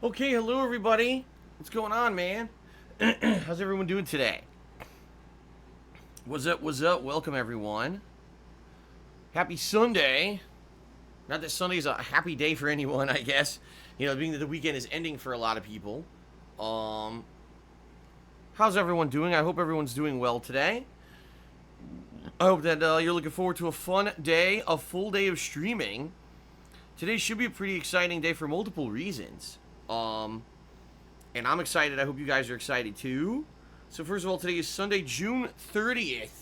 Okay, hello everybody. What's going on, man? How's everyone doing today? What's up? What's up? Welcome everyone. Happy Sunday. Not that Sunday is a happy day for anyone, I guess. You know, being that the weekend is ending for a lot of people. Um, how's everyone doing? I hope everyone's doing well today. I hope that you're looking forward to a fun day, a full day of streaming. Today should be a pretty exciting day for multiple reasons. Um, and I'm excited. I hope you guys are excited too. So first of all, today is Sunday, June 30th,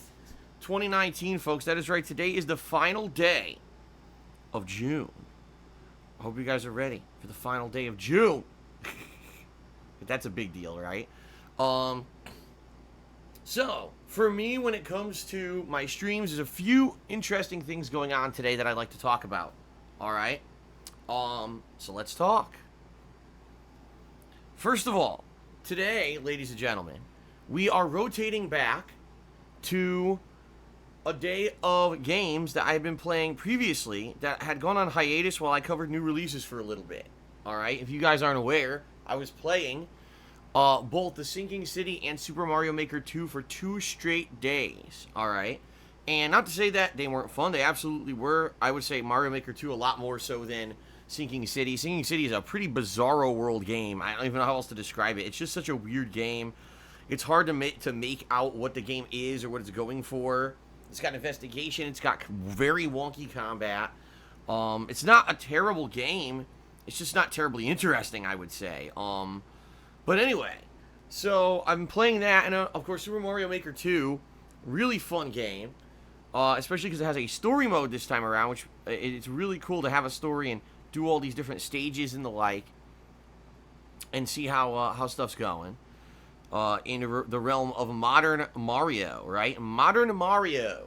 2019, folks. That is right. Today is the final day of June. I hope you guys are ready for the final day of June. That's a big deal, right? Um, so, for me, when it comes to my streams, there's a few interesting things going on today that I'd like to talk about. All right? So let's talk. First of all, today, ladies and gentlemen, we are rotating back to a day of games that I had been playing previously that had gone on hiatus while I covered new releases for a little bit. All right, if you guys aren't aware, I was playing both The Sinking City and Super Mario Maker 2 for 2 straight days. All right, and not to say that they weren't fun, they absolutely were. I would say Mario Maker 2 a lot more so than Sinking City. Sinking City is a pretty bizarro world game. I don't even know how else to describe it. It's just such a weird game. It's hard to make out what the game is or what it's going for. It's got investigation. It's got very wonky combat. It's not a terrible game. It's just not terribly interesting, I would say. But anyway, so I'm playing that, and of course Super Mario Maker 2, really fun game. Especially because it has a story mode this time around, which it's really cool to have a story and do all these different stages and the like, and see how stuff's going. In the realm of modern Mario, right? Modern Mario.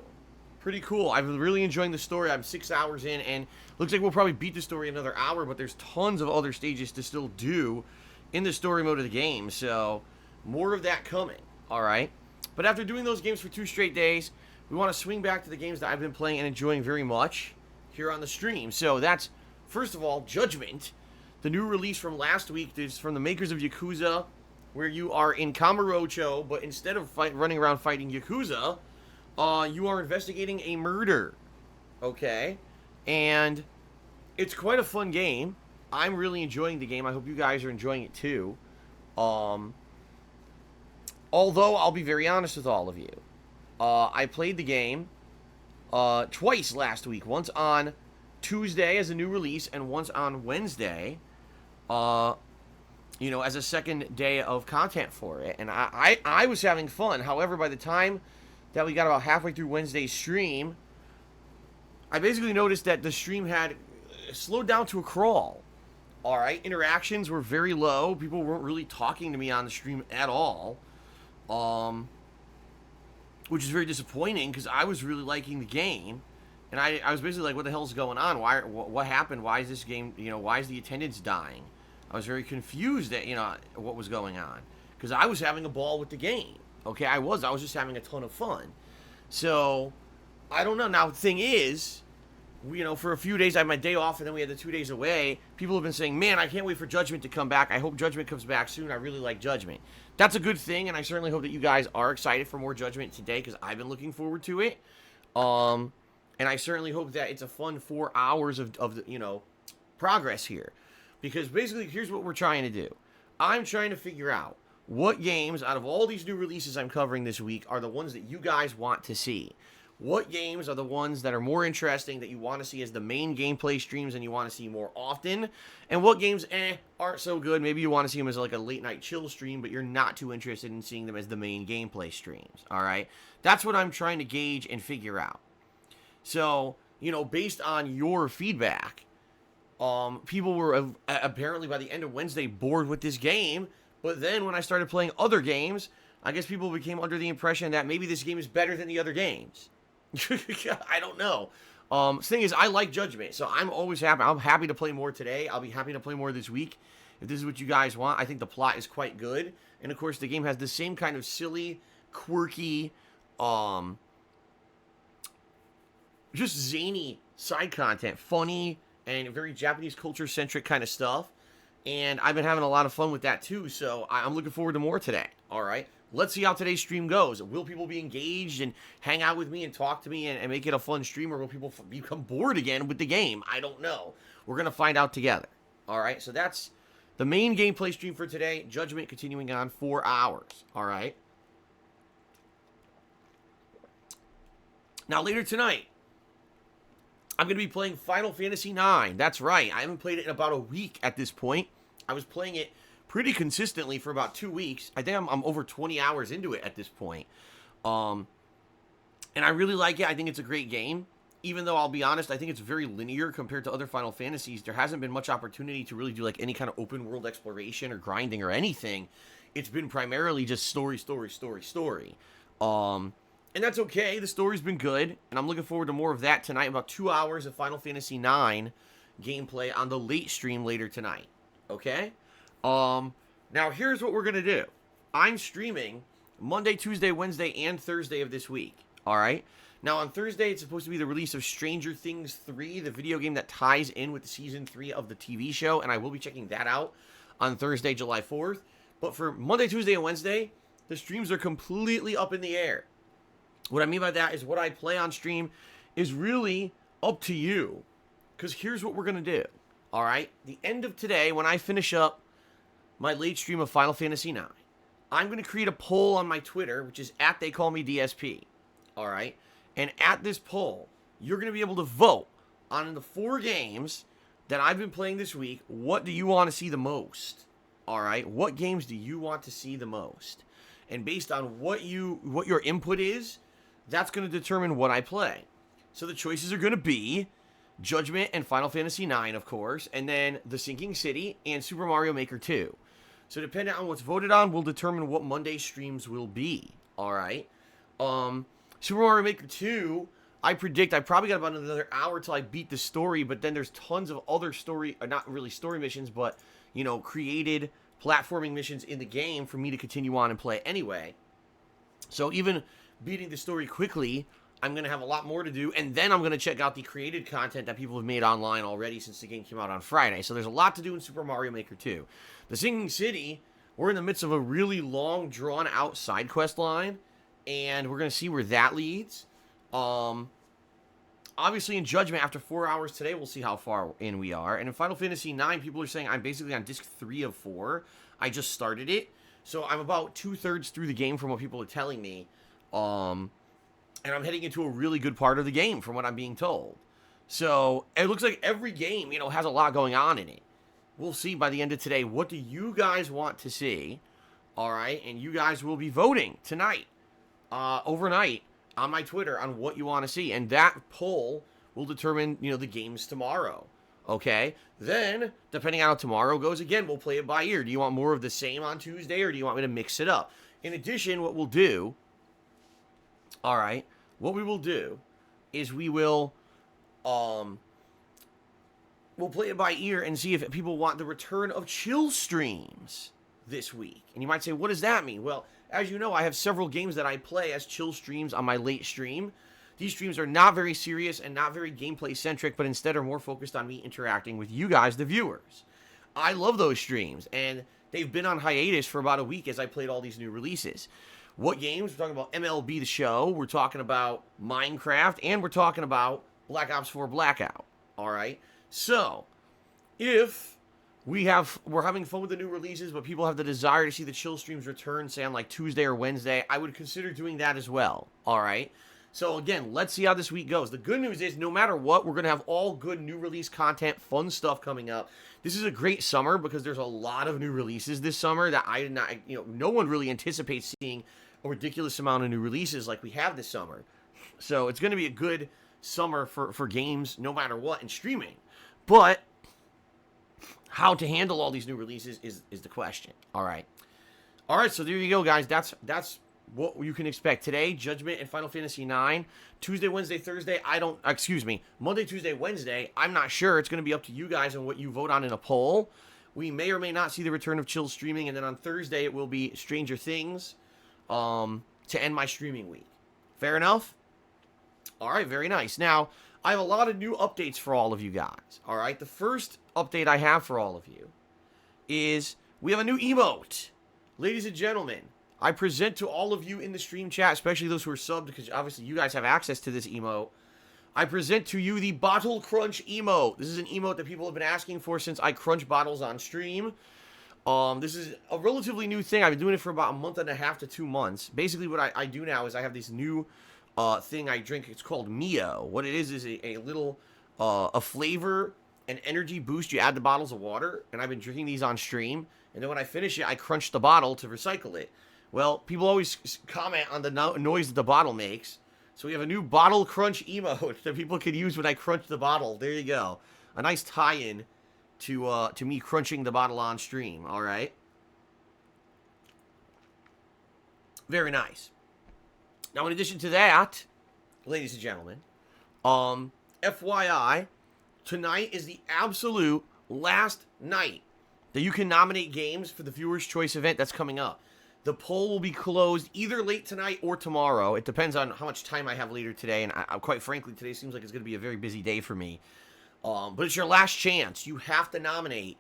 Pretty cool. I'm really enjoying the story. I'm 6 hours in, and looks like we'll probably beat the story another hour, but there's tons of other stages to still do in the story mode of the game, so more of that coming, all right? But after doing those games for 2 straight days, we want to swing back to the games that I've been playing and enjoying very much here on the stream. So that's, first of all, Judgment. The new release from last week is from the makers of Yakuza, where you are in Kamurocho, but instead of running around fighting Yakuza, you are investigating a murder. Okay? And it's quite a fun game. I'm really enjoying the game. I hope you guys are enjoying it too. Although, I'll be very honest with all of you. I played the game twice last week. Once on Tuesday as a new release, and once on Wednesday. As a second day of content for it. And I was having fun. However, by the time that we got about halfway through Wednesday's stream, I basically noticed that the stream had slowed down to a crawl. All right, interactions were very low. People weren't really talking to me on the stream at all. Which is very disappointing because I was really liking the game. And I was basically like, what the hell's going on? What happened? Why is this game, why is the attendance dying? I was very confused at, what was going on. Because I was having a ball with the game. Okay, I was just having a ton of fun. So, I don't know. Now, the thing is, for a few days I had my day off and then we had the 2 days away. People have been saying, man, I can't wait for Judgment to come back. I hope Judgment comes back soon. I really like Judgment. That's a good thing, and I certainly hope that you guys are excited for more Judgment today because I've been looking forward to it. And I certainly hope that it's a fun 4 hours of progress here. Because basically, here's what we're trying to do. I'm trying to figure out what games out of all these new releases I'm covering this week are the ones that you guys want to see. What games are the ones that are more interesting that you want to see as the main gameplay streams and you want to see more often? And what games, aren't so good. Maybe you want to see them as like a late night chill stream, but you're not too interested in seeing them as the main gameplay streams. All right? That's what I'm trying to gauge and figure out. So, based on your feedback, people were apparently by the end of Wednesday bored with this game. But then when I started playing other games, I guess people became under the impression that maybe this game is better than the other games. I don't know. The thing is, I like Judgment, so I'm always happy. I'm happy to play more today. I'll be happy to play more this week. If this is what you guys want, I think the plot is quite good. And of course, the game has the same kind of silly, quirky, just zany side content, funny and very Japanese culture centric kind of stuff. And I've been having a lot of fun with that too, so I'm looking forward to more today. All right, let's see how today's stream goes. Will people be engaged and hang out with me and talk to me and make it a fun stream, or will people become bored again with the game? I don't know. We're gonna find out together. All right, so that's the main gameplay stream for today. Judgment continuing on 4 hours. All right. Now later tonight, I'm going to be playing Final Fantasy IX. That's right. I haven't played it in about a week at this point. I was playing it pretty consistently for about 2 weeks. I think I'm over 20 hours into it at this point. And I really like it. I think it's a great game. Even though, I'll be honest, I think it's very linear compared to other Final Fantasies. There hasn't been much opportunity to really do like any kind of open world exploration or grinding or anything. It's been primarily just story. And that's okay. The story's been good, and I'm looking forward to more of that tonight. About 2 hours of Final Fantasy IX gameplay on the late stream later tonight. Okay? Now here's what we're gonna do. I'm streaming Monday, Tuesday, Wednesday, and Thursday of this week. Alright? Now on Thursday, it's supposed to be the release of Stranger Things 3, the video game that ties in with the Season 3 of the TV show, and I will be checking that out on Thursday, July 4th. But for Monday, Tuesday, and Wednesday, the streams are completely up in the air. What I mean by that is what I play on stream is really up to you. Because here's what we're going to do. Alright? The end of today, when I finish up my late stream of Final Fantasy IX, I'm going to create a poll on my Twitter, which is @TheyCallMeDSP. Alright? And at this poll, you're going to be able to vote on the 4 games that I've been playing this week. What do you want to see the most? Alright? What games do you want to see the most? And based on what your input is, that's going to determine what I play. So the choices are going to be Judgment and Final Fantasy IX, of course, and then The Sinking City and Super Mario Maker 2. So depending on what's voted on will determine what Monday streams will be. All right. Super Mario Maker 2, I predict I probably got about another hour till I beat the story, but then there's tons of other story, or not really story missions, but, you know, created platforming missions in the game for me to continue on and play anyway. So even beating the story quickly, I'm going to have a lot more to do, and then I'm going to check out the created content that people have made online already since the game came out on Friday. So there's a lot to do in Super Mario Maker 2. The Singing City, we're in the midst of a really long, drawn-out side quest line, and we're going to see where that leads. Obviously, in Judgment, after 4 hours today, we'll see how far in we are. And in Final Fantasy IX, people are saying I'm basically on disc 3 of 4. I just started it, so I'm about 2/3 through the game from what people are telling me. And I'm heading into a really good part of the game from what I'm being told. So it looks like every game, you know, has a lot going on in it. We'll see by the end of today. What do you guys want to see? All right. And you guys will be voting tonight, overnight on my Twitter on what you want to see. And that poll will determine, you know, the games tomorrow. Okay. Then, depending on how tomorrow goes, again, we'll play it by ear. Do you want more of the same on Tuesday, or do you want me to mix it up? In addition, what we'll do, all right, what we will do is we'll play it by ear and see if people want the return of chill streams this week. And you might say, what does that mean? Well, as you know, I have several games that I play as chill streams on my late stream. These streams are not very serious and not very gameplay centric, but instead are more focused on me interacting with you guys, the viewers. I love those streams, and they've been on hiatus for about a week as I played all these new releases. What games? We're talking about MLB The Show, we're talking about Minecraft, and we're talking about Black Ops 4 Blackout. All right? So, if we're having fun with the new releases, but people have the desire to see the chill streams return, say on like Tuesday or Wednesday, I would consider doing that as well. All right? So again, let's see how this week goes. The good news is, no matter what, we're going to have all good new release content, fun stuff coming up. This is a great summer because there's a lot of new releases this summer that I did not, no one really anticipates seeing a ridiculous amount of new releases like we have this summer. So it's going to be a good summer for games, no matter what, and streaming. But how to handle all these new releases is the question. All right, so there you go, guys. That's what you can expect today. Judgment and Final Fantasy IX. Tuesday, Wednesday, Thursday, Monday, Tuesday, Wednesday, I'm not sure. It's going to be up to you guys and what you vote on in a poll. We may or may not see the return of chill streaming, and then on Thursday it will be Stranger Things to end my streaming week. Fair enough? All right, very nice. Now, I have a lot of new updates for all of you guys. All right, the first update I have for all of you is we have a new emote. Ladies and gentlemen, I present to all of you in the stream chat, especially those who are subbed, because obviously you guys have access to this emote. I present to you the Bottle Crunch emote. This is an emote that people have been asking for since I crunch bottles on stream. This is a relatively new thing. I've been doing it for about a month and a half to 2 months. Basically, what I do now is I have this new thing I drink. It's called Mio. What it is a little a flavor and energy boost. You add the bottles of water, and I've been drinking these on stream. And then when I finish it, I crunch the bottle to recycle it. Well, people always comment on the noise that the bottle makes. So we have a new Bottle Crunch emote that people can use when I crunch the bottle. There you go. A nice tie-in to me crunching the bottle on stream. All right. Very nice. Now, in addition to that, ladies and gentlemen, FYI, tonight is the absolute last night that you can nominate games for the Viewer's Choice event that's coming up. The poll will be closed either late tonight or tomorrow. It depends on how much time I have later today, and quite frankly, today seems like it's going to be a very busy day for me. But it's your last chance. You have to nominate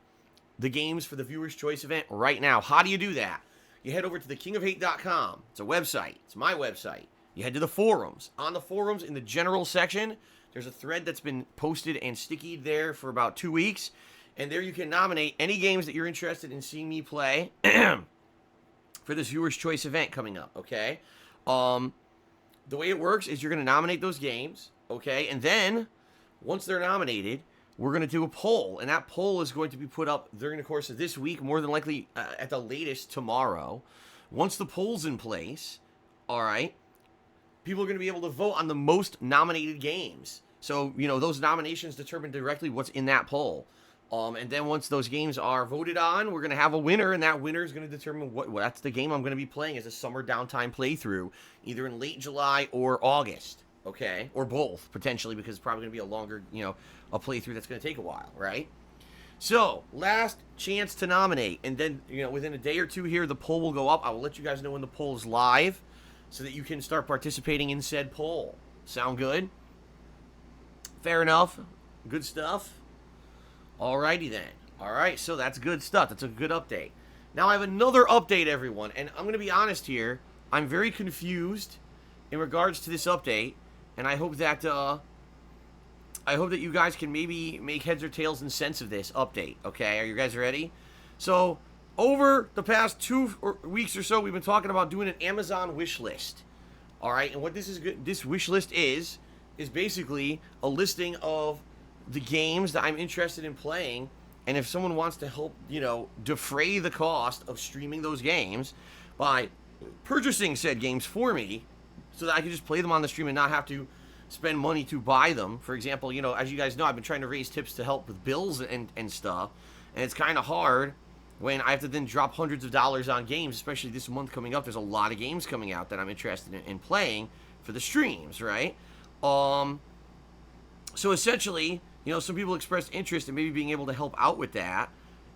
the games for the Viewer's Choice event right now. How do you do that? You head over to thekingofhate.com. It's a website. It's my website. You head to the forums. On the forums, in the general section, there's a thread that's been posted and stickied there for about 2 weeks. And there you can nominate any games that you're interested in seeing me play for this Viewer's Choice event coming up, okay? The way it works is you're going to nominate those games, okay? And then, once they're nominated, we're going to do a poll. And that poll is going to be put up during the course of this week, more than likely at the latest tomorrow. Once the poll's in place, all right, people are going to be able to vote on the most nominated games. So, you know, those nominations determine directly what's in that poll. And then once those games are voted on, we're going to have a winner, and that winner is going to determine what that's the game I'm going to be playing as a summer downtime playthrough, either in late July or August, okay? Or both, potentially, because it's probably going to be a longer, you know, a playthrough that's going to take a while, right? So, last chance to nominate, and then, you know, within a day or two here, the poll will go up. I will let you guys know when the poll is live so that you can start participating in said poll. Sound good? Fair enough? Good stuff? Alrighty then. Alright, so that's good stuff. That's a good update. Now I have another update, everyone, and I'm going to be honest here. I'm very confused in regards to this update, and I hope that you guys can maybe make heads or tails and sense of this update, okay? Are you guys ready? So, over the past 2 weeks or so, we've been talking about doing an Amazon wish list. Alright, and what this wish list is basically a listing of the games that I'm interested in playing, and if someone wants to help, you know, defray the cost of streaming those games by purchasing said games for me, so that I can just play them on the stream and not have to spend money to buy them. For example, you know, as you guys know, I've been trying to raise tips to help with bills and stuff, and it's kind of hard when I have to then drop hundreds of dollars on games, especially this month coming up. There's a lot of games coming out that I'm interested in playing for the streams, right? So essentially, you know, some people expressed interest in maybe being able to help out with that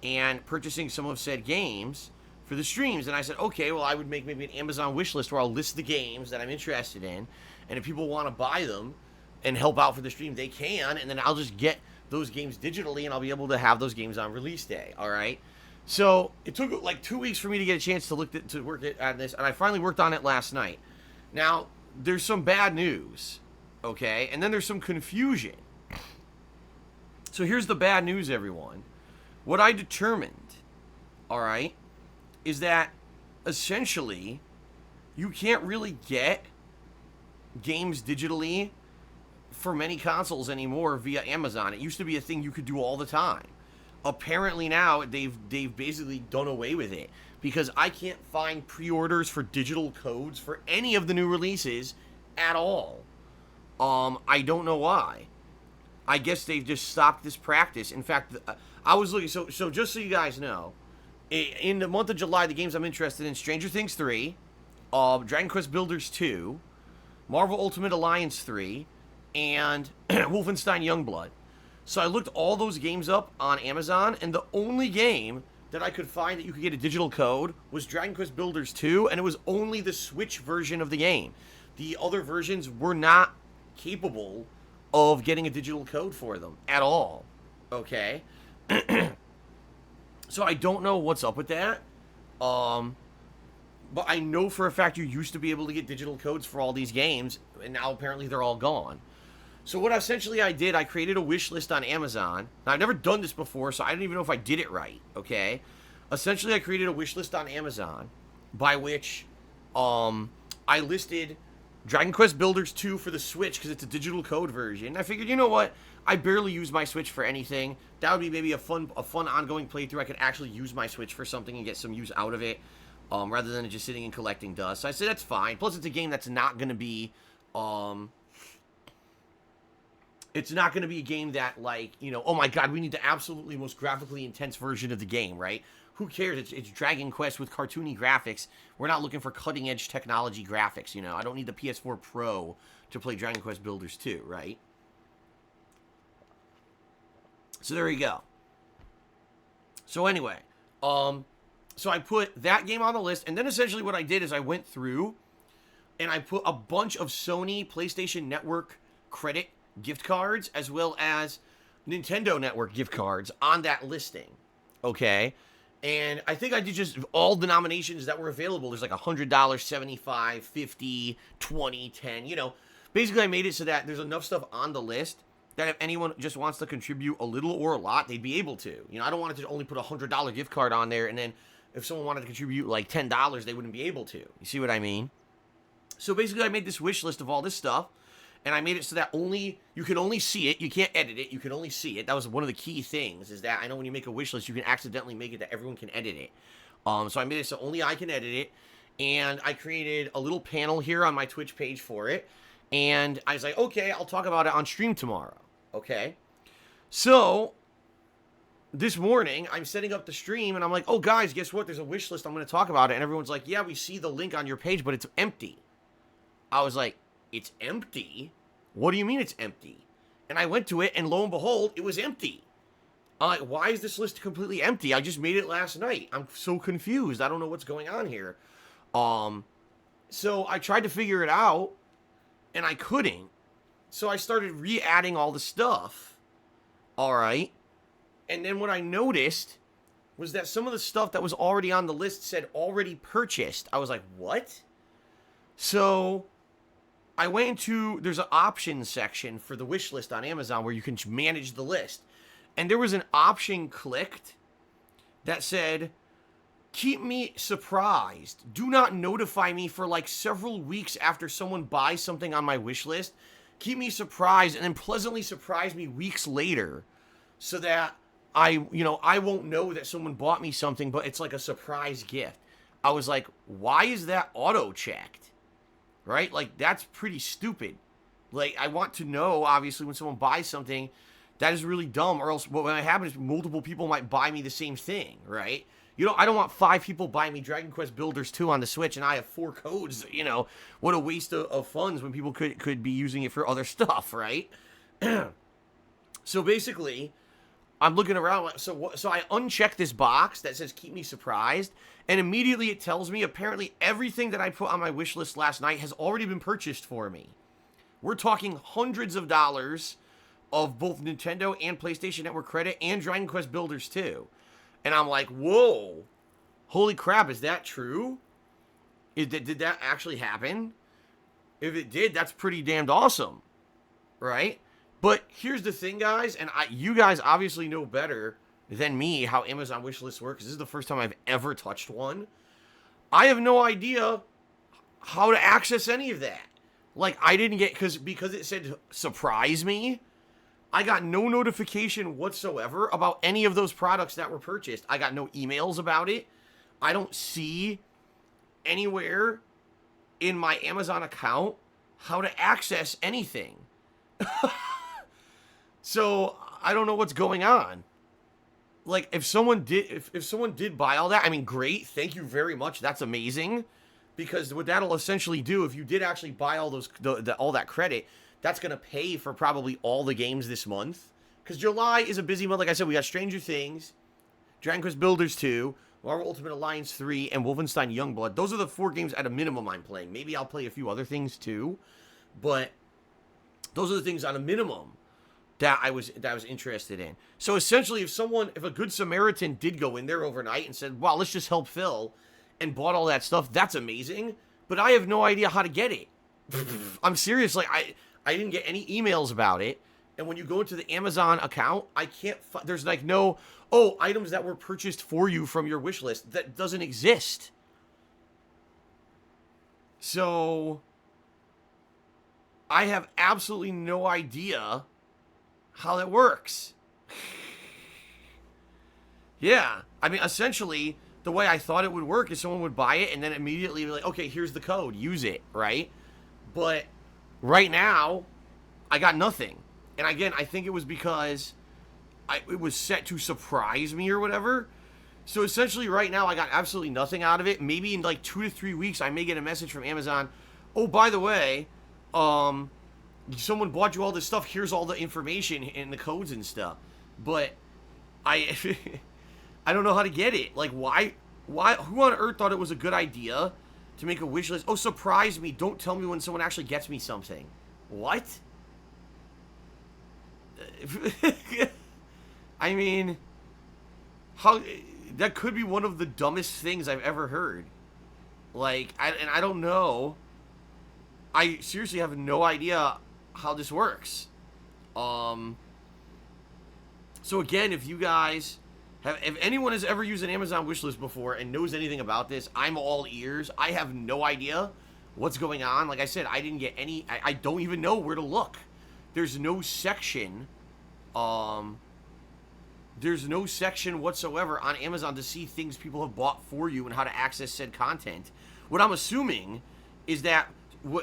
and purchasing some of said games for the streams. And I said, okay, well, I would make maybe an Amazon wish list where I'll list the games that I'm interested in. And if people want to buy them and help out for the stream, they can. And then I'll just get those games digitally, and I'll be able to have those games on release day. All right. So it took like 2 weeks for me to get a chance to work on this. And I finally worked on it last night. Now, there's some bad news. Okay. And then there's some confusion. So here's the bad news, everyone. What I determined, all right, is that essentially you can't really get games digitally for many consoles anymore via Amazon. It used to be a thing you could do all the time. Apparently now they've basically done away with it because I can't find pre-orders for digital codes for any of the new releases at all. I don't know why. I guess they've just stopped this practice. In fact, I was looking, so just so you guys know, in the month of July, the games I'm interested in: Stranger Things 3, Dragon Quest Builders 2, Marvel Ultimate Alliance 3, and Wolfenstein Youngblood. So I looked all those games up on Amazon, and the only game that I could find that you could get a digital code was Dragon Quest Builders 2, and it was only the Switch version of the game. The other versions were not capable of getting a digital code for them at all. Okay? So I don't know what's up with that. Um, but I know for a fact you used to be able to get digital codes for all these games, and now apparently they're all gone. So what essentially I did, I created a wish list on Amazon. Now, I've never done this before, so I don't even know if I did it right, okay? Essentially, I created a wish list on Amazon by which I listed Dragon Quest Builders 2 for the Switch because it's a digital code version. I figured, you know what? I barely use my Switch for anything. That would be maybe a fun ongoing playthrough. I could actually use my Switch for something and get some use out of it, rather than just sitting and collecting dust. So I said that's fine. Plus, it's a game that's not going to be, it's not going to be a game that, like, you know, oh my god, we need the absolutely most graphically intense version of the game, right? Who cares? It's Dragon Quest with cartoony graphics. We're not looking for cutting-edge technology graphics, you know? I don't need the PS4 Pro to play Dragon Quest Builders 2, right? So there you go. So anyway, so I put that game on the list, and then essentially what I did is I went through and I put a bunch of Sony PlayStation Network credit gift cards as well as Nintendo Network gift cards on that listing, okay? And I think I did just all denominations that were available. There's like $100, $75, $50, $20, $10, you know. Basically, I made it so that there's enough stuff on the list that if anyone just wants to contribute a little or a lot, they'd be able to. You know, I don't want it to only put a $100 gift card on there, and then if someone wanted to contribute like $10, they wouldn't be able to. You see what I mean? So basically, I made this wish list of all this stuff, and I made it so that you can only see it. You can't edit it. You can only see it. That was one of the key things, is that I know when you make a wish list, you can accidentally make it that everyone can edit it. So I made it so only I can edit it, and I created a little panel here on my Twitch page for it, and I was like, okay, I'll talk about it on stream tomorrow, okay? So this morning, I'm setting up the stream, and I'm like, oh, guys, guess what? There's a wish list. I'm going to talk about it, and everyone's like, yeah, we see the link on your page, but it's empty. I was like, it's empty? What do you mean it's empty? And I went to it, and lo and behold, it was empty. I'm like, why is this list completely empty? I just made it last night. I'm so confused. I don't know what's going on here. So I tried to figure it out, and I couldn't. So I started re-adding all the stuff. All right. And then what I noticed was that some of the stuff that was already on the list said already purchased. I was like, what? So I went into, there's an options section for the wish list on Amazon where you can manage the list. And there was an option clicked that said, keep me surprised. Do not notify me for like several weeks after someone buys something on my wish list. Keep me surprised and then pleasantly surprise me weeks later so that I won't know that someone bought me something, but it's like a surprise gift. I was like, why is that auto-checked? Right? Like, that's pretty stupid. Like, I want to know, obviously, when someone buys something, that is really dumb, or else what might happen is multiple people might buy me the same thing, right? You know, I don't want 5 people buying me Dragon Quest Builders 2 on the Switch, and I have 4 codes, you know. What a waste of funds when people could be using it for other stuff, right? So basically, I'm looking around, so I uncheck this box that says keep me surprised, and immediately it tells me apparently everything that I put on my wish list last night has already been purchased for me. We're talking hundreds of dollars of both Nintendo and PlayStation Network credit and Dragon Quest Builders 2. And I'm like, whoa, holy crap, is that true? Did that actually happen? If it did, that's pretty damned awesome, right? But here's the thing, guys, and you guys obviously know better than me how Amazon wishlists work, because this is the first time I've ever touched one. I have no idea how to access any of that. Like, I didn't get, because it said surprise me, I got no notification whatsoever about any of those products that were purchased. I got no emails about it. I don't see anywhere in my Amazon account how to access anything. So I don't know what's going on. Like, if someone did buy all that, I mean, great, thank you very much. That's amazing, because what that'll essentially do, if you did actually buy all those all that credit, that's gonna pay for probably all the games this month. Because July is a busy month. Like I said, we got Stranger Things, Dragon Quest Builders 2, Marvel Ultimate Alliance 3, and Wolfenstein Youngblood. Those are the 4 games at a minimum I'm playing. Maybe I'll play a few other things too, but those are the things on a minimum. that I was interested in. So essentially, if a good Samaritan did go in there overnight and said, "Wow, let's just help Phil," and bought all that stuff, that's amazing. But I have no idea how to get it. I'm serious. Like I didn't get any emails about it. And when you go into the Amazon account, I can't. There's like no items that were purchased for you from your wish list. That doesn't exist. So I have absolutely no idea how that works. Yeah, I mean, essentially, the way I thought it would work is someone would buy it and then immediately be like, okay, here's the code, use it, right? But right now, I got nothing. And again, I think it was because it was set to surprise me or whatever. So essentially, right now, I got absolutely nothing out of it. Maybe in like 2 to 3 weeks, I may get a message from Amazon. Oh, by the way, someone bought you all this stuff. Here's all the information and the codes and stuff. But I I don't know how to get it. Like, why? Who on earth thought it was a good idea to make a wish list? Oh, surprise me. Don't tell me when someone actually gets me something. What? I mean, how... That could be one of the dumbest things I've ever heard. Like, I don't know. I seriously have no idea how this works. So again, if you guys if anyone has ever used an Amazon wishlist before and knows anything about this, I'm all ears. I have no idea what's going on. Like I said, I didn't get any. I don't even know where to look. There's no section. There's no section whatsoever on Amazon to see things people have bought for you and how to access said content. What I'm assuming is that they're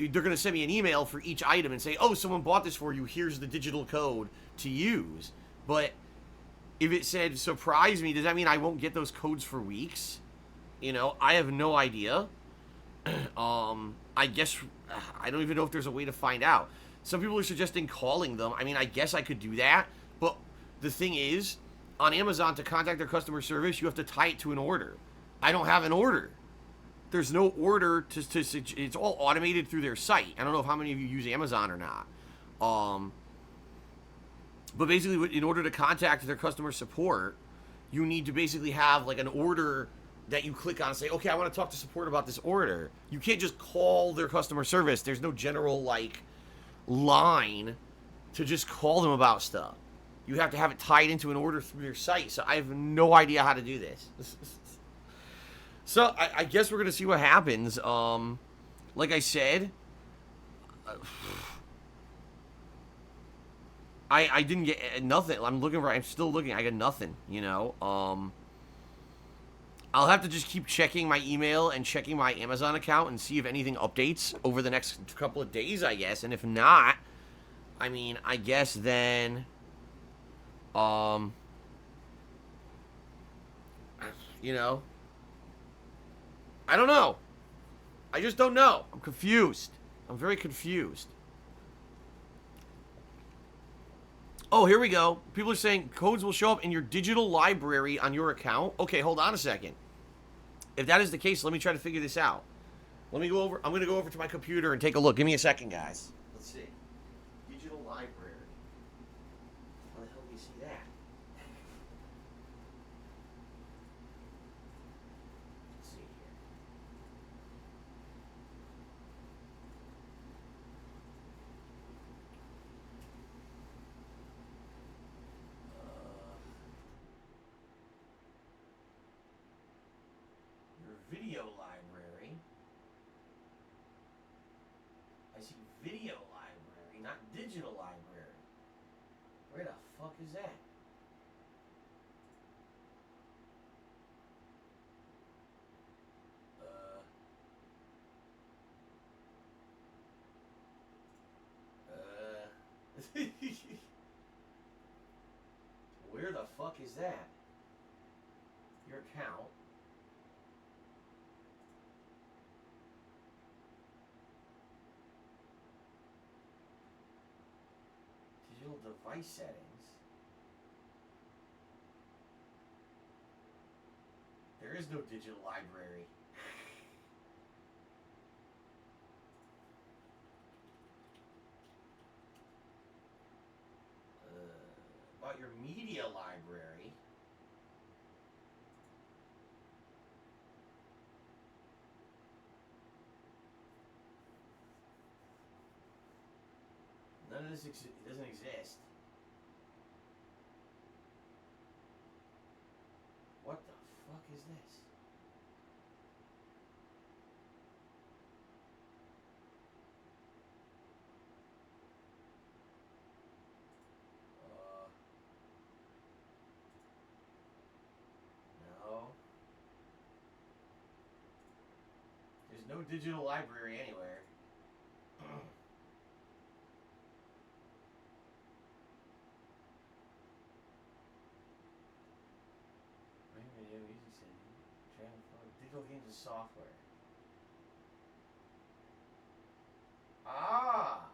going to send me an email for each item and say, oh, someone bought this for you. Here's the digital code to use. But if it said surprise me, does that mean I won't get those codes for weeks? You know, I have no idea. I guess I don't even know if there's a way to find out. Some people are suggesting calling them. I mean, I guess I could do that, but the thing is, on Amazon, to contact their customer service, you have to tie it to an order. I don't have an order. There's no order to it's all automated through their site. I don't know if how many of you use Amazon or not. But basically, in order to contact their customer support, you need to basically have like an order that you click on and say, okay, I want to talk to support about this order. You can't just call their customer service. There's no general like line to just call them about stuff. You have to have it tied into an order through their site. So I have no idea how to do this. So I guess we're going to see what happens. Like I said, I didn't get nothing. I'm still looking. I got nothing, you know. I'll have to just keep checking my email and checking my Amazon account and see if anything updates over the next couple of days, I guess. And if not, I mean, I guess then... you know, I don't know. I just don't know. I'm confused. I'm very confused. Oh, here we go. People are saying codes will show up in your digital library on your account. Okay, hold on a second. If that is the case, let me try to figure this out. Let me go over. I'm going to go over to my computer and take a look. Give me a second, guys. Let's see. Digital library. How the hell do we see that? Let's see here. Your video library. I see video library, not digital library. Where the fuck is that? Where the fuck is that? Your account. Digital device settings. There is no digital library. this doesn't exist. What the fuck is this? No. There's no digital library anywhere. Digital games and software. Ah!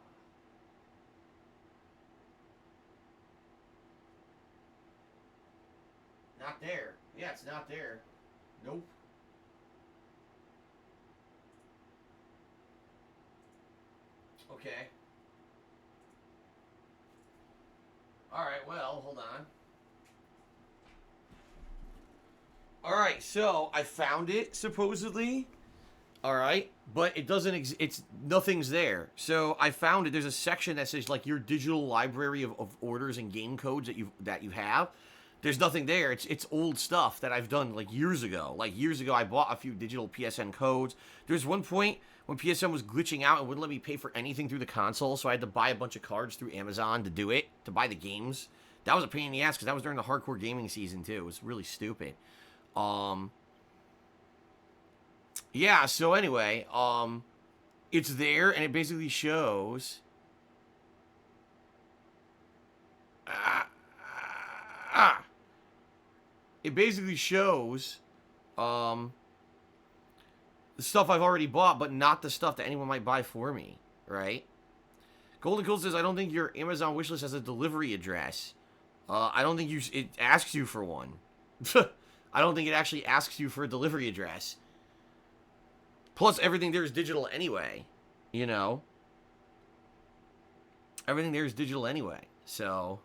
Not there. Yeah, it's not there. Nope. Okay. Alright, well, hold on. Alright, so I found it, supposedly. Alright, but it doesn't, it's, nothing's there. So I found it, there's a section that says, like, your digital library of orders and game codes that you have. There's nothing there. It's old stuff that I've done, like, years ago. Like, years ago, I bought a few digital PSN codes. There's one point when PSN was glitching out and wouldn't let me pay for anything through the console, so I had to buy a bunch of cards through Amazon to do it, to buy the games. That was a pain in the ass, because that was during the hardcore gaming season, too. It was really stupid. Yeah, so anyway, it's there, and it basically shows... It basically shows, the stuff I've already bought, but not the stuff that anyone might buy for me, right? Golden Cool says, I don't think your Amazon wishlist has a delivery address. I don't think it asks you for one. I don't think it actually asks you for a delivery address. Plus, everything there is digital anyway, you know? Everything there is digital anyway, so...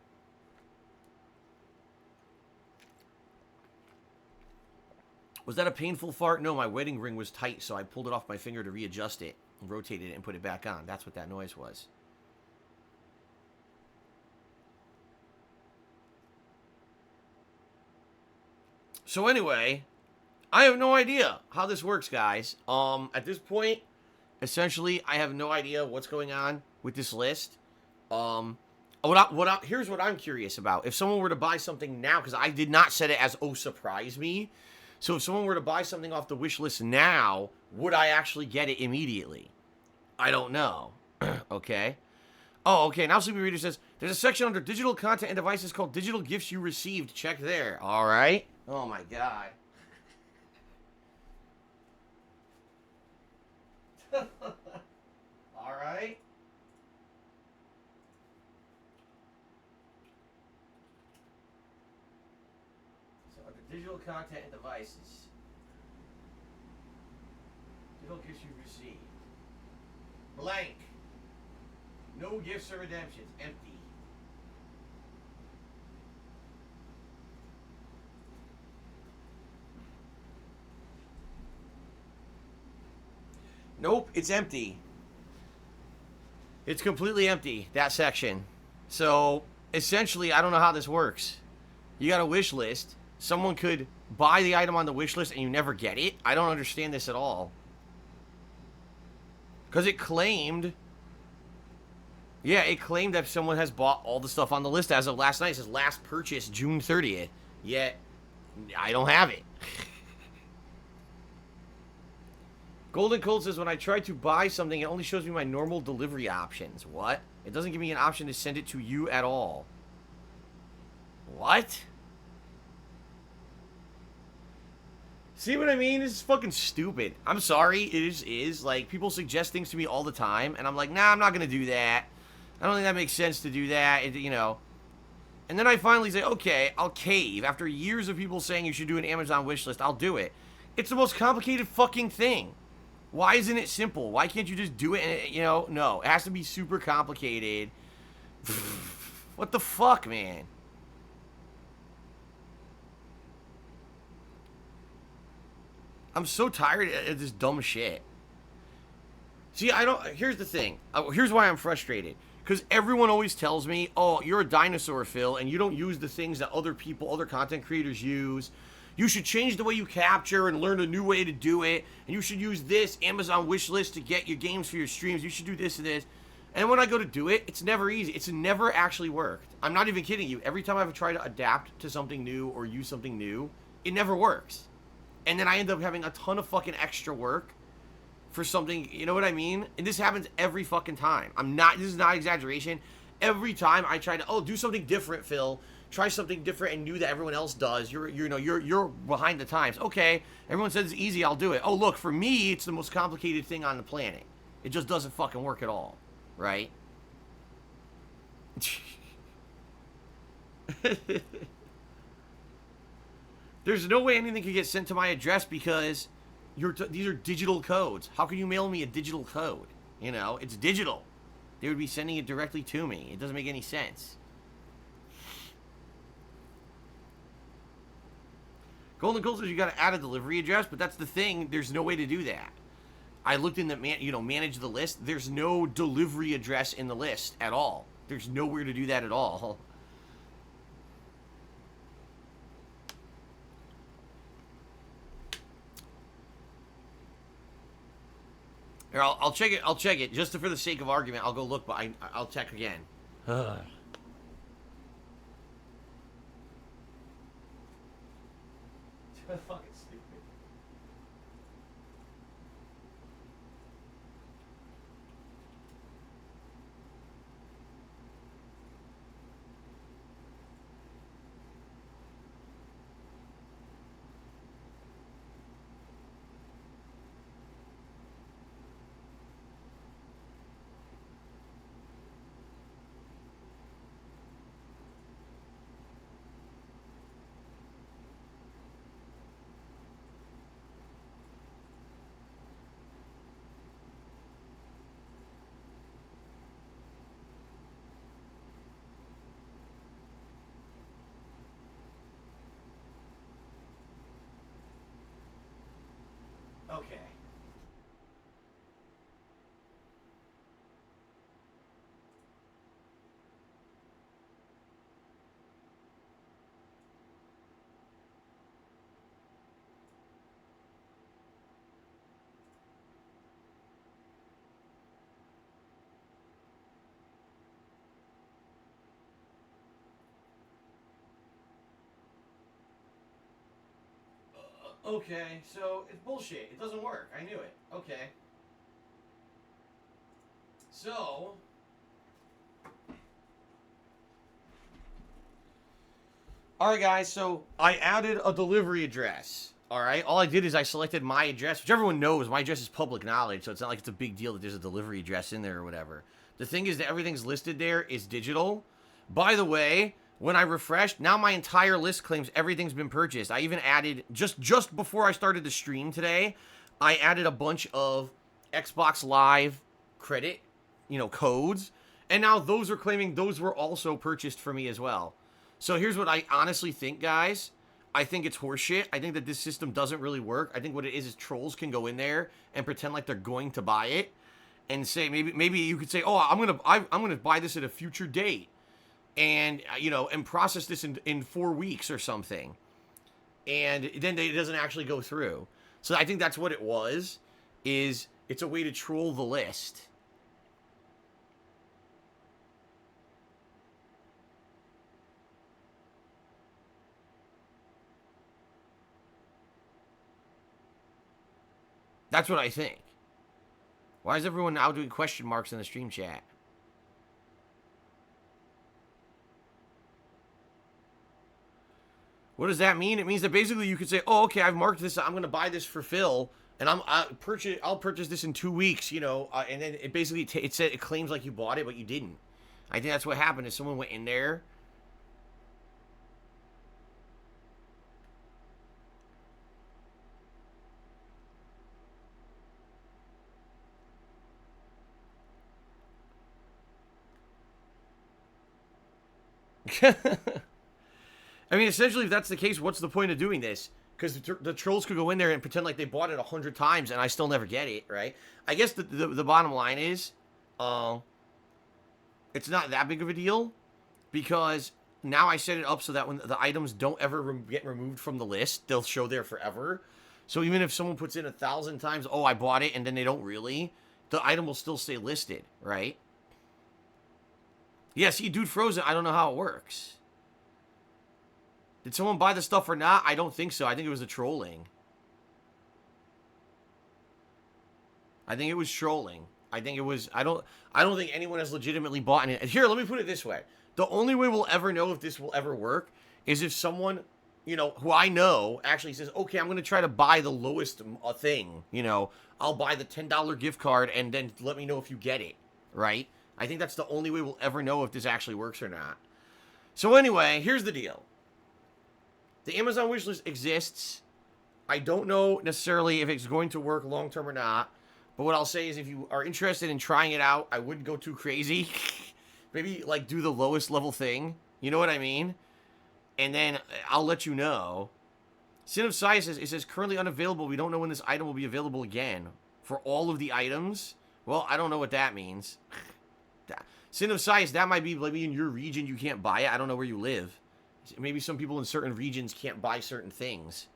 Was that a painful fart? No, my wedding ring was tight, so I pulled it off my finger to readjust it, rotated it, and put it back on. That's what that noise was. So anyway, I have no idea how this works, guys. At this point, essentially, I have no idea what's going on with this list. Here's what I'm curious about. If someone were to buy something now, because I did not set it as, oh, surprise me. So if someone were to buy something off the wish list now, would I actually get it immediately? I don't know. Okay. Oh, okay. Now Sleepy Reader says, there's a section under digital content and devices called digital gifts you received. Check there. All right. Oh, my God. All right. So under digital content and devices, digital gifts you received. Blank. No gifts or redemptions. Empty. Nope, it's empty. It's completely empty, that section. So, essentially, I don't know how this works. You got a wish list. Someone could buy the item on the wish list and you never get it. I don't understand this at all. Because it claimed... Yeah, it claimed that someone has bought all the stuff on the list as of last night. It says last purchase, June 30th. Yet, I don't have it. Golden Cold says, when I try to buy something, it only shows me my normal delivery options. What? It doesn't give me an option to send it to you at all. What? See what I mean? This is fucking stupid. I'm sorry. It is. Like, people suggest things to me all the time, and I'm like, nah, I'm not going to do that. I don't think that makes sense to do that, you know. And then I finally say, okay, I'll cave. After years of people saying you should do an Amazon wish list, I'll do it. It's the most complicated fucking thing. Why isn't it simple? Why can't you just do it and, you know, no. It has to be super complicated. What the fuck, man? I'm so tired of this dumb shit. See, here's the thing. Here's why I'm frustrated. Because everyone always tells me, oh, you're a dinosaur, Phil, and you don't use the things that other people, other content creators use. You should change the way you capture and learn a new way to do it. And you should use this Amazon Wishlist to get your games for your streams. You should do this and this. And when I go to do it, it's never easy. It's never actually worked. I'm not even kidding you. Every time I've tried to adapt to something new or use something new, it never works. And then I end up having a ton of fucking extra work for something, you know what I mean? And this happens every fucking time. This is not exaggeration. Every time I try to, do something different, Phil. Try something different and new that everyone else does. You're behind the times. Okay, everyone says it's easy, I'll do it. Oh, look, for me, it's the most complicated thing on the planet. It just doesn't fucking work at all, right? There's no way anything can get sent to my address because these are digital codes. How can you mail me a digital code? You know, it's digital. They would be sending it directly to me. It doesn't make any sense. Golden Gold says you got to add a delivery address, but that's the thing. There's no way to do that. I looked in the manage the list. There's no delivery address in the list at all. There's nowhere to do that at all. Here, I'll check it. I'll check it just for the sake of argument. I'll go look, but I'll check again. Fucking stupid. Okay. Okay, so it's bullshit. It doesn't work. I knew it. Okay. So, alright guys, so I added a delivery address. Alright, all I did is I selected my address, which everyone knows, my address is public knowledge, so it's not like it's a big deal that there's a delivery address in there or whatever. The thing is that everything's listed there is digital. By the way, when I refreshed, now my entire list claims everything's been purchased. I even added, just before I started the stream today, I added a bunch of Xbox Live credit, codes. And now those are claiming those were also purchased for me as well. So here's what I honestly think, guys. I think it's horseshit. I think that this system doesn't really work. I think what it is trolls can go in there and pretend like they're going to buy it. And say, maybe you could say, oh, I'm gonna buy this at a future date. And, and process this in 4 weeks or something. And then it doesn't actually go through. So I think that's what it was, is it's a way to troll the list. That's what I think. Why is everyone now doing question marks in the stream chat? What does that mean? It means that basically you could say, oh, okay, I've marked this. I'm going to buy this for Phil, and I'll purchase this in 2 weeks, and then it basically it claims like you bought it, but you didn't. I think that's what happened is someone went in there. I mean, essentially, if that's the case, what's the point of doing this? Because the trolls could go in there and pretend like they bought it 100 times, and I still never get it, right? I guess the bottom line is, it's not that big of a deal because now I set it up so that when the items don't ever get removed from the list, they'll show there forever. So even if someone puts in 1,000 times, oh, I bought it, and then they don't really, the item will still stay listed, right? Yeah, see, Dude Frozen, I don't know how it works. Did someone buy the stuff or not? I don't think so. I think it was a trolling. I think it was trolling. I think it was, I don't think anyone has legitimately bought it. Here, let me put it this way. The only way we'll ever know if this will ever work is if someone, you know, who I know actually says, okay, I'm going to try to buy the lowest thing. You know, I'll buy the $10 gift card and then let me know if you get it, right? I think that's the only way we'll ever know if this actually works or not. So anyway, here's the deal. The Amazon wishlist exists. I don't know necessarily if it's going to work long term or not. But what I'll say is if you are interested in trying it out, I wouldn't go too crazy. Maybe, like, do the lowest level thing. You know what I mean? And then I'll let you know. Sin of Sai says, it says, currently unavailable. We don't know when this item will be available again. For all of the items? Well, I don't know what that means. Sin of Sai, that might be maybe in your region you can't buy it. I don't know where you live. Maybe some people in certain regions can't buy certain things.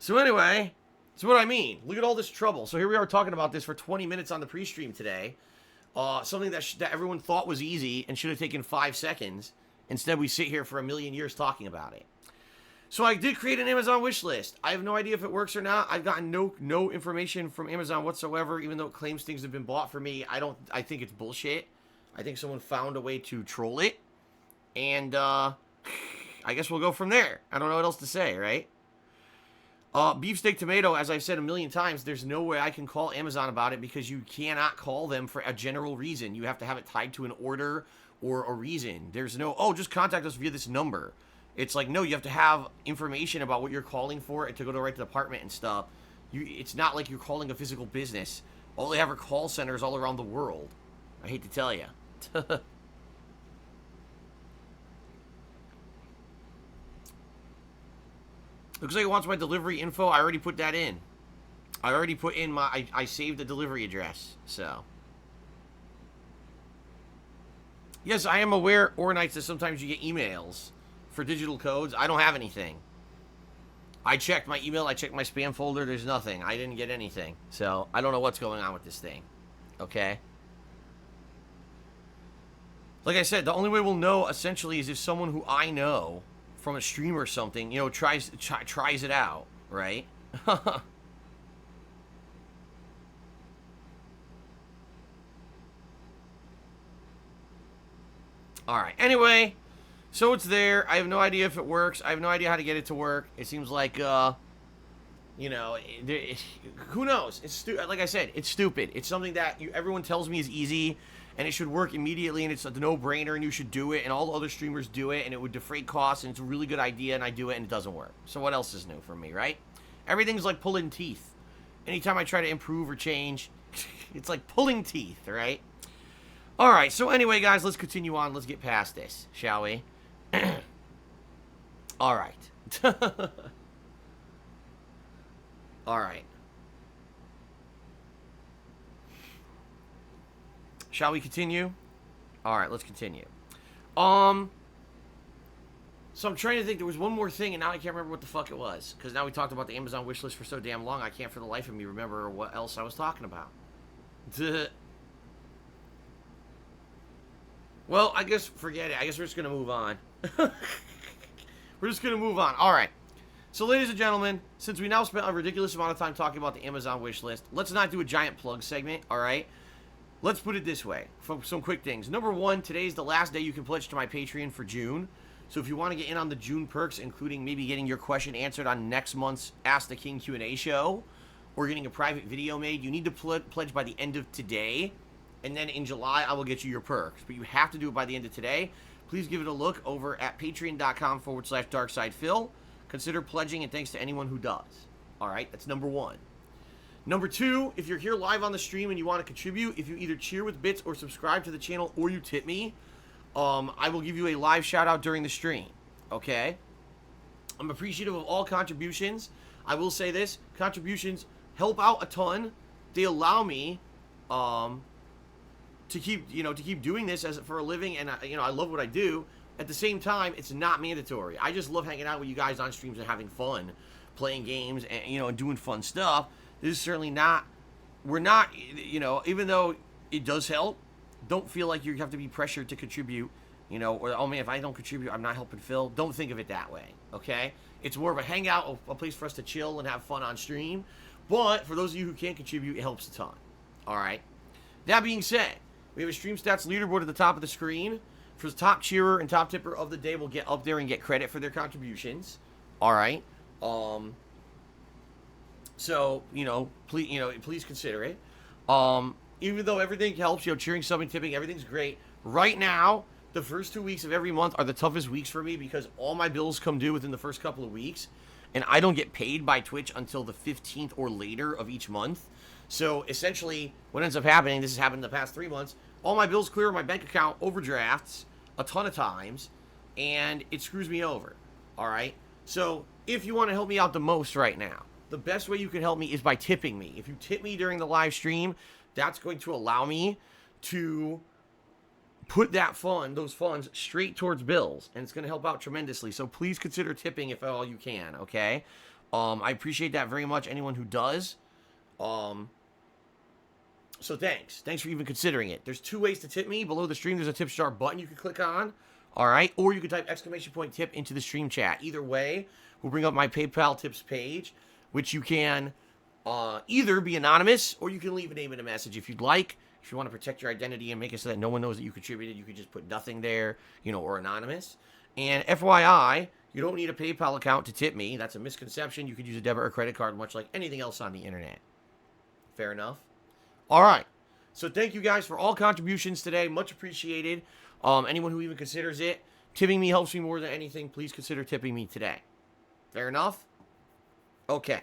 So anyway, that's what I mean. Look at all this trouble. So here we are talking about this for 20 minutes on the pre-stream today. Something that everyone thought was easy and should have taken 5 seconds. Instead, we sit here for a million years talking about it. So I did create an Amazon wish list. I have no idea if it works or not. I've gotten no information from Amazon whatsoever, even though it claims things have been bought for me. I think it's bullshit. I think someone found a way to troll it. And, I guess we'll go from there. I don't know what else to say, right? Beefsteak Tomato, as I've said a million times, there's no way I can call Amazon about it because you cannot call them for a general reason. You have to have it tied to an order or a reason. There's no, oh, just contact us via this number. It's like, no, you have to have information about what you're calling for and to go to the right department and stuff. It's not like you're calling a physical business. All they have are call centers all around the world. I hate to tell you. Looks like it wants my delivery info. I already put that in. I already put in my... I saved the delivery address, so... Yes, I am aware, Ornites, that sometimes you get emails for digital codes. I don't have anything. I checked my email. I checked my spam folder. There's nothing. I didn't get anything. So, I don't know what's going on with this thing. Okay? Like I said, the only way we'll know, essentially, is if someone who I know... from a stream or something, you know, tries it out, right? Alright, anyway, so it's there. I have no idea if it works. I have no idea how to get it to work. It seems like, you know, who knows? It's like I said, it's stupid. It's something that everyone tells me is easy, and it should work immediately, and it's a no-brainer, and you should do it, and all the other streamers do it, and it would defray costs, and it's a really good idea, and I do it, and it doesn't work. So what else is new for me, right? Everything's like pulling teeth. Anytime I try to improve or change, it's like pulling teeth, right? All right, so anyway, guys, let's continue on. Let's get past this, shall we? All right. All right. Shall we continue? All right, let's continue. So I'm trying to think. There was one more thing, and now I can't remember what the fuck it was. Because now we talked about the Amazon wishlist for so damn long, I can't for the life of me remember what else I was talking about. Well, I guess forget it. I guess we're just going to move on. We're just going to move on. All right. So, ladies and gentlemen, since we now spent a ridiculous amount of time talking about the Amazon wishlist, let's not do a giant plug segment, all right? Let's put it this way, for some quick things. Number one, today's the last day you can pledge to my Patreon for June. So if you want to get in on the June perks, including maybe getting your question answered on next month's Ask the King Q&A show, or getting a private video made, you need to pledge by the end of today. And then in July, I will get you your perks. But you have to do it by the end of today. Please give it a look over at patreon.com/darksidephil. Consider pledging, and thanks to anyone who does. All right, that's number one. Number two, if you're here live on the stream and you want to contribute, if you either cheer with bits or subscribe to the channel or you tip me, I will give you a live shout out during the stream. Okay? I'm appreciative of all contributions. I will say this, contributions help out a ton. They allow me to keep doing this as for a living, and I love what I do. At the same time, it's not mandatory. I just love hanging out with you guys on streams and having fun, playing games, and doing fun stuff. This is certainly not. We're not, even though it does help. Don't feel like you have to be pressured to contribute. Or, oh man, if I don't contribute, I'm not helping Phil. Don't think of it that way, okay? It's more of a hangout, a place for us to chill and have fun on stream. But for those of you who can't contribute, it helps a ton. All right. That being said, we have a stream stats leaderboard at the top of the screen. For the top cheerer and top tipper of the day, will get up there and get credit for their contributions. All right. So please consider it. Even though everything helps, cheering, subbing, tipping, everything's great. Right now, the first 2 weeks of every month are the toughest weeks for me because all my bills come due within the first couple of weeks, and I don't get paid by Twitch until the 15th or later of each month. So essentially, what ends up happening, this has happened in the past 3 months, all my bills clear, my bank account overdrafts a ton of times, and it screws me over. All right? So if you want to help me out the most right now, the best way you can help me is by tipping me. If you tip me during the live stream, that's going to allow me to put those funds straight towards bills, and it's going to help out tremendously. So please consider tipping if at all you can, okay? I appreciate that very much, anyone who does. So thanks for even considering it. There's 2 ways to tip me. Below the stream, there's a tip jar button you can click on, all right? Or you can type !tip into the stream chat. Either way will bring up my PayPal tips page, which you can either be anonymous, or you can leave a name in a message if you'd like. If you want to protect your identity and make it so that no one knows that you contributed, you could just put nothing there, or anonymous. And FYI, you don't need a PayPal account to tip me. That's a misconception. You could use a debit or credit card, much like anything else on the internet. Fair enough? All right. So thank you guys for all contributions today. Much appreciated. Anyone who even considers it, tipping me helps me more than anything. Please consider tipping me today. Fair enough? Okay.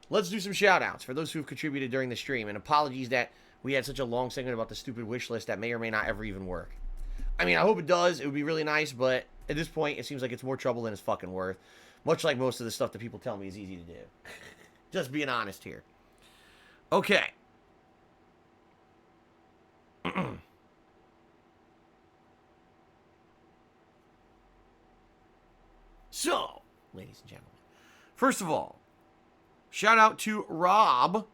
Let's do some shout-outs for those who have contributed during the stream. And apologies that we had such a long segment about the stupid wish list that may or may not ever even work. I mean, I hope it does. It would be really nice, but at this point, it seems like it's more trouble than it's fucking worth. Much like most of the stuff that people tell me is easy to do. Just being honest here. Okay. So, ladies and gentlemen, first of all, shout out to Rob,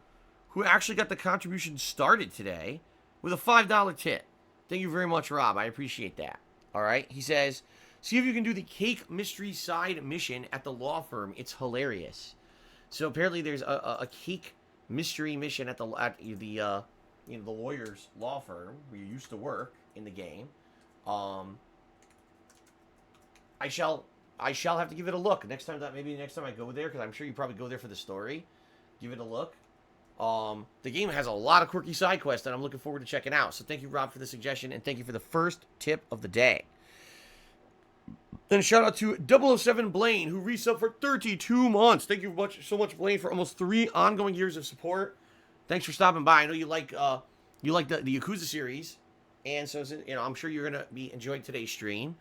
who actually got the contribution started today with a $5 tip. Thank you very much, Rob. I appreciate that. All right. He says, see if you can do the cake mystery side mission at the law firm. It's hilarious. So apparently there's a cake mystery mission at the lawyer's law firm where you used to work in the game. I shall have to give it a look next time I go there, because I'm sure you probably go there for the story. Give it a look. The game has a lot of quirky side quests that I'm looking forward to checking out. So thank you, Rob, for the suggestion, and thank you for the first tip of the day. Then a shout out to 007 Blaine, who resubbed for 32 months. Thank you so much, Blaine, for almost 3 ongoing years of support. Thanks for stopping by. I know you like the Yakuza series, and so I'm sure you're gonna be enjoying today's stream.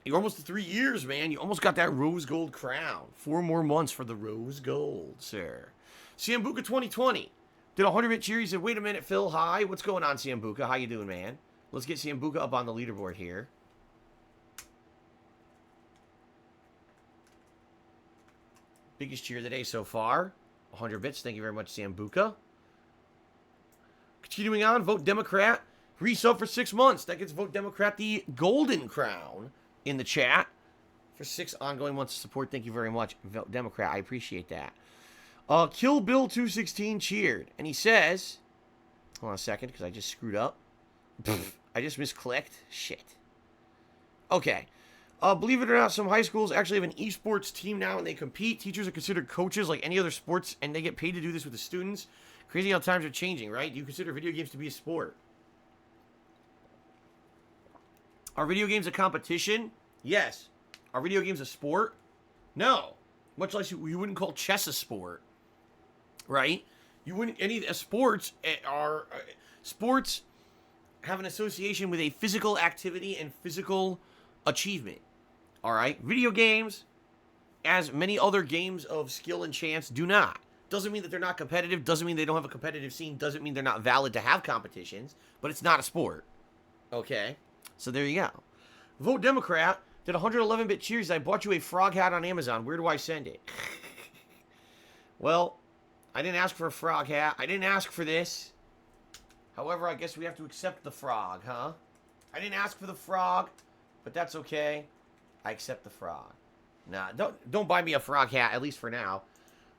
You're almost to 3 years, man. You almost got that rose gold crown. 4 more months for the rose gold, sir. Siambuka 2020 did 100-bit cheer. He said, wait a minute, Phil. Hi. What's going on, Siambuka? How you doing, man? Let's get Siambuka up on the leaderboard here. Biggest cheer of the day so far. 100 bits. Thank you very much, Siambuka. Continuing on, Vote Democrat. Resub for 6 months. That gets Vote Democrat the golden crown in the chat for 6 ongoing months of support. Thank you very much, Vote Democrat. I appreciate that. Kill Bill 216 cheered, and he says, hold on a second, because I just screwed up. I just misclicked. Shit. Okay. Believe it or not, some high schools actually have an esports team now, and they compete. Teachers are considered coaches like any other sports, and they get paid to do this with the students. Crazy how times are changing, right? Do you consider video games to be a sport? Are video games a competition? Yes. Are video games a sport? No. Much like you wouldn't call chess a sport, right? You wouldn't. Sports have an association with a physical activity and physical achievement. All right. Video games, as many other games of skill and chance, do not. Doesn't mean that they're not competitive. Doesn't mean they don't have a competitive scene. Doesn't mean they're not valid to have competitions. But it's not a sport. Okay? So there you go. Vote Democrat. Did 111-bit cheers. I bought you a frog hat on Amazon. Where do I send it? Well, I didn't ask for a frog hat. I didn't ask for this. However, I guess we have to accept the frog, huh? I didn't ask for the frog, but that's okay. I accept the frog. Nah, don't buy me a frog hat, at least for now.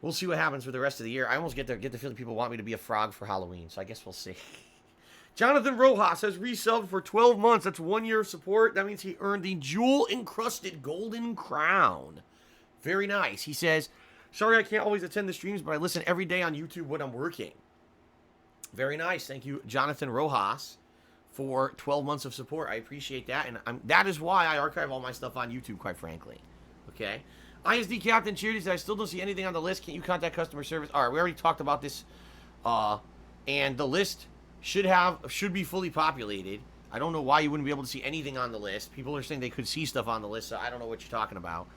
We'll see what happens for the rest of the year. I almost get the feeling people want me to be a frog for Halloween, so I guess we'll see. Jonathan Rojas has resubbed for 12 months. That's 1 year of support. That means he earned the jewel-encrusted golden crown. Very nice. He says, sorry I can't always attend the streams, but I listen every day on YouTube when I'm working. Very nice. Thank you, Jonathan Rojas, for 12 months of support. I appreciate that, and that is why I archive all my stuff on YouTube, quite frankly. Okay? ISD Captain Cheers, I still don't see anything on the list. Can't you contact customer service? All right, we already talked about this, and the list should be fully populated. I don't know why you wouldn't be able to see anything on the list. People are saying they could see stuff on the list, so I don't know what you're talking about.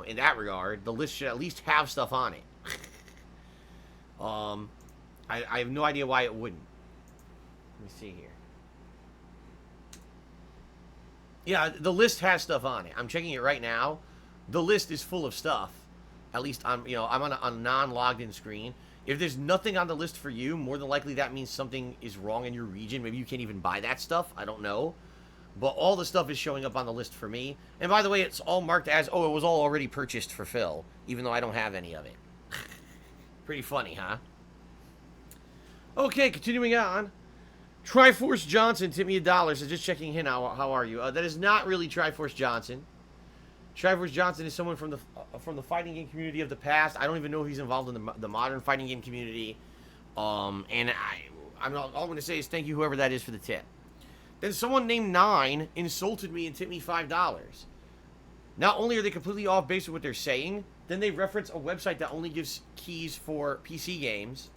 In that regard, the list should at least have stuff on it. I have no idea why it wouldn't. Let me see here. Yeah, the list has stuff on it. I'm checking it right now. The list is full of stuff. At least I'm on a non-logged in screen. If there's nothing on the list for you, more than likely that means something is wrong in your region. Maybe you can't even buy that stuff. I don't know. But all the stuff is showing up on the list for me. And by the way, it's all marked as, oh, it was all already purchased for Phil, even though I don't have any of it. Pretty funny, huh? Okay, continuing on. Triforce Johnson tipped me $1. So just checking in. How are you? That is not really Triforce Johnson. Triforce Johnson is someone from the fighting game community of the past. I don't even know if he's involved in the modern fighting game community. And all I'm going to say is thank you, whoever that is, for the tip. Then someone named Nine insulted me and tipped me $5. Not only are they completely off base with what they're saying, then they reference a website that only gives keys for PC games.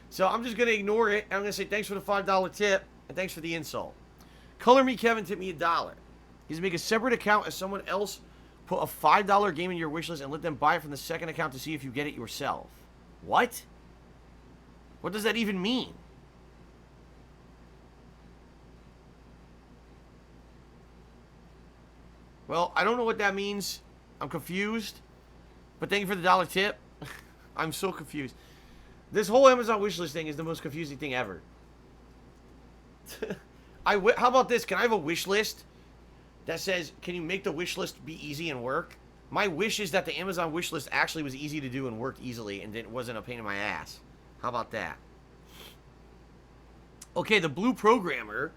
So I'm just going to ignore it. I'm going to say thanks for the $5 tip and thanks for the insult. Color Me Kevin tipped me $1. He's to make a separate account as someone else, put a $5 game in your wish list and let them buy it from the second account to see if you get it yourself. What? What does that even mean? Well, I don't know what that means. I'm confused. But thank you for the $1 tip. I'm so confused. This whole Amazon wishlist thing is the most confusing thing ever. How about this? Can I have a wish list that says, can you make the wish list be easy and work? My wish is that the Amazon wish list actually was easy to do and worked easily and it wasn't a pain in my ass. How about that? Okay, the Blue Programmer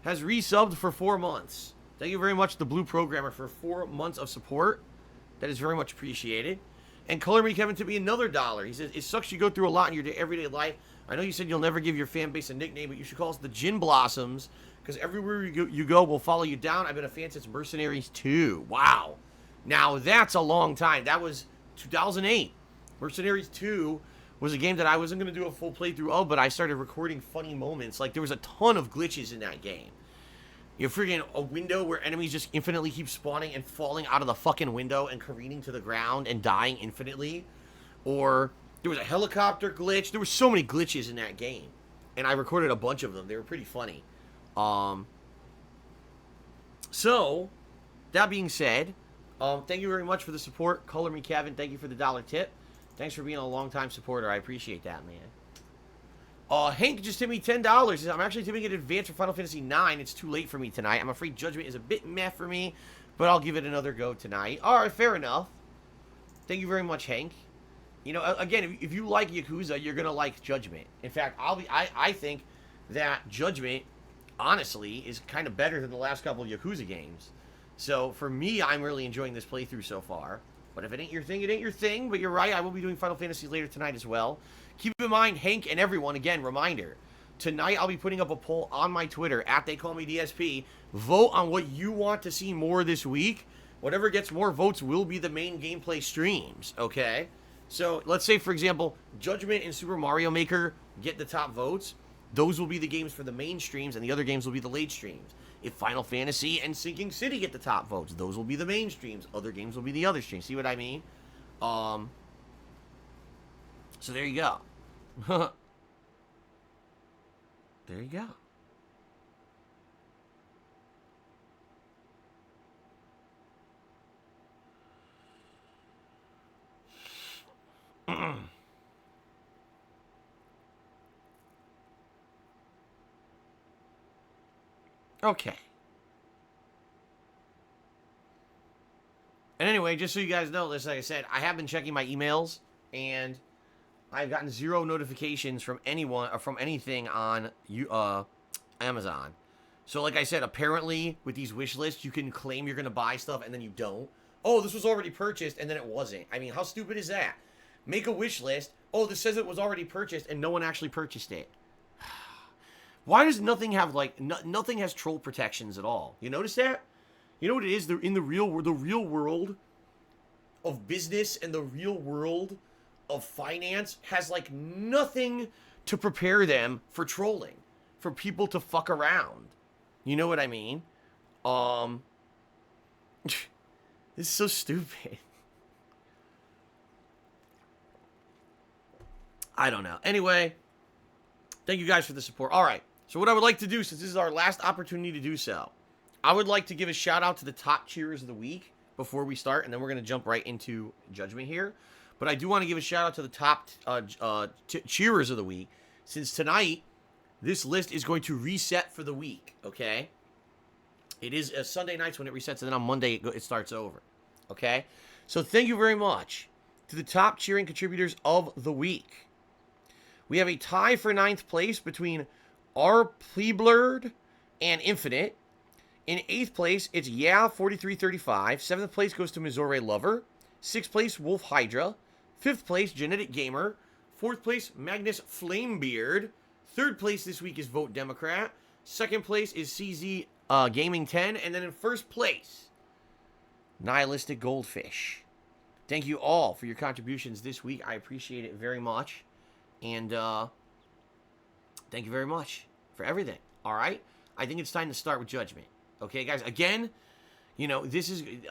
has resubbed for 4 months. Thank you very much, the Blue Programmer, for 4 months of support. That is very much appreciated. And Color Me Kevin to be another $1. He says, it sucks you go through a lot in your everyday life. I know you said you'll never give your fan base a nickname, but you should call us the Gin Blossoms, because everywhere you go, we'll follow you down. I've been a fan since Mercenaries 2. Wow. Now, that's a long time. That was 2008. Mercenaries 2 was a game that I wasn't going to do a full playthrough of, but I started recording funny moments. Like, there was a ton of glitches in that game. You're freaking a window where enemies just infinitely keep spawning and falling out of the fucking window and careening to the ground and dying infinitely. Or there was a helicopter glitch. There were so many glitches in that game. And I recorded a bunch of them. They were pretty funny. So, that being said, thank you very much for the support. Color Me Kevin, thank you for the $1 tip. Thanks for being a long-time supporter. I appreciate that, man. Hank just tipped me $10. I'm actually tipping it in advance for Final Fantasy IX. It's too late for me tonight. I'm afraid Judgment is a bit meh for me, but I'll give it another go tonight. Alright, fair enough. Thank you very much, Hank. You know, again, if you like Yakuza, you're gonna like Judgment. In fact, I think that Judgment, honestly, is kind of better than the last couple of Yakuza games. So, for me, I'm really enjoying this playthrough so far. But if it ain't your thing, it ain't your thing. But you're right, I will be doing Final Fantasy later tonight as well. Keep in mind, Hank and everyone, again, reminder. Tonight, I'll be putting up a poll on my Twitter, @TheyCallMeDSP. Vote on what you want to see more this week. Whatever gets more votes will be the main gameplay streams, okay? So, let's say, for example, Judgment and Super Mario Maker get the top votes. Those will be the games for the main streams, and the other games will be the late streams. If Final Fantasy and Sinking City get the top votes, those will be the main streams. Other games will be the other streams. See what I mean? So there you go. There you go. Okay. And anyway, just so you guys know this, like I said, I have been checking my emails, and I've gotten 0 notifications from anyone or from anything on Amazon. So like I said, apparently with these wish lists, you can claim you're going to buy stuff and then you don't. Oh, this was already purchased and then it wasn't. I mean, how stupid is that? Make a wish list. Oh, this says it was already purchased and no one actually purchased it. Why does nothing have like nothing has troll protections at all? You notice that? You know what it is? They're in the real world of business and the real world of finance has like nothing to prepare them for trolling, for people to fuck around. You know what I mean? This is so stupid. I don't know. Anyway, thank you guys for the support. All right. So what I would like to do, since this is our last opportunity to do so, I would like to give a shout out to the top cheerers of the week before we start, and then we're going to jump right into judgment here. But I do want to give a shout out to the top cheerers of the week, since tonight this list is going to reset for the week, okay? It is Sunday nights when it resets, and then on Monday it starts over, okay? So thank you very much to the top cheering contributors of the week. We have a tie for 9th place between R. Pleblerd and Infinite. In 8th place, it's 4335. 7th place goes to Missouri Lover. 6th place, Wolf Hydra. 5th place, Genetic Gamer. 4th place, Magnus Flamebeard. 3rd place this week is Vote Democrat. 2nd place is CZ Gaming 10. And then in 1st place, Nihilistic Goldfish. Thank you all for your contributions this week. I appreciate it very much. And thank you very much for everything. All right? I think it's time to start with Judgment. Okay, guys? Again, you know,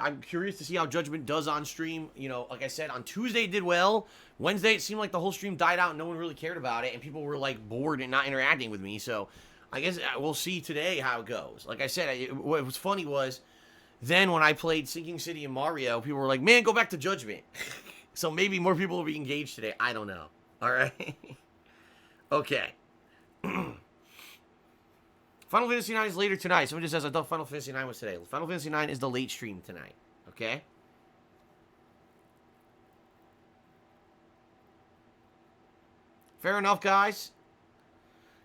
I'm curious to see how Judgment does on stream. You know, like I said, on Tuesday it did well. Wednesday it seemed like the whole stream died out and no one really cared about it. And people were, like, bored and not interacting with me. So, I guess we'll see today how it goes. Like I said, what was funny was, then when I played Sinking City and Mario, people were like, man, go back to Judgment. So maybe more people will be engaged today. I don't know. All right? Okay. Final Fantasy IX is later tonight. Someone just says, I thought Final Fantasy IX was today. Final Fantasy IX is the late stream tonight. Okay? Fair enough, guys.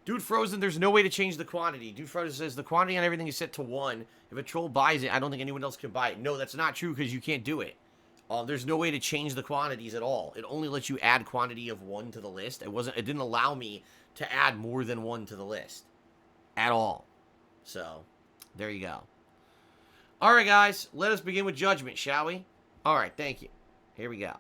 Dude Frozen, there's no way to change the quantity. Dude Frozen says, the quantity on everything is set to 1. If a troll buys it, I don't think anyone else can buy it. No, that's not true because you can't do it. There's no way to change the quantities at all. It only lets you add quantity of 1 to the list. It didn't allow me to add more than 1 to the list. At all. So, there you go. Alright, guys. Let us begin with Judgment, shall we? Alright, thank you. Here we go.